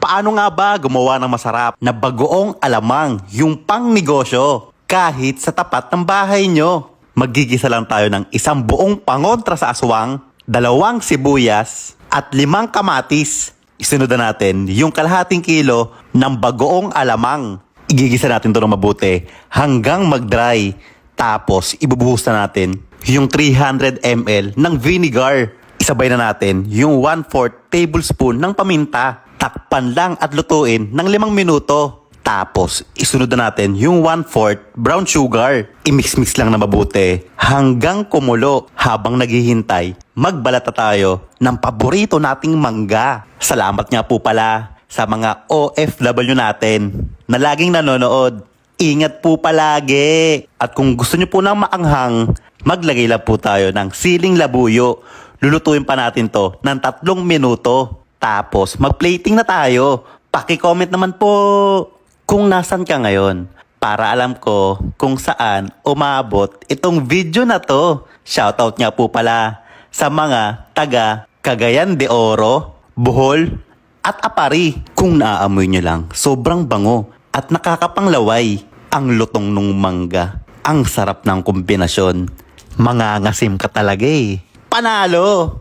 paano nga ba gumawa ng masarap na bagoong alamang, yung pang negosyo, kahit sa tapat ng bahay nyo. Magigisa lang tayo ng isang buong pangontra sa aswang, 2 sibuyas, at 5 kamatis. Isunod na natin yung kalahating kilo ng bagoong alamang. Igigisa natin ito ng mabuti hanggang mag-dry. Tapos ibubuhos na natin yung 300 ml ng vinegar. Isabay na natin yung 1/4 tablespoon ng paminta. Takpan lang at lutuin ng 5 minuto. Tapos isunod na natin yung 1/4 brown sugar. I-mix-mix lang na mabuti hanggang kumulo. Habang naghihintay, magbalata tayo ng paborito nating mangga. Salamat nga po pala sa mga OFW natin na laging nanonood. Ingat po palagi. At kung gusto nyo po ng maanghang, maglagay lang po tayo ng siling labuyo. Lulutuin pa natin to ng 3 minuto. Tapos mag-plating na tayo. Paki-comment naman po kung nasan ka ngayon para alam ko kung saan umabot itong video na to. Shoutout nga po pala sa mga taga Cagayan de Oro, Bohol at Apari. Kung naaamoy nyo lang, sobrang bango at nakakapanglaway ang lutong nung mangga. Ang sarap ng kombinasyon. Mangangasim ka talaga eh. Panalo!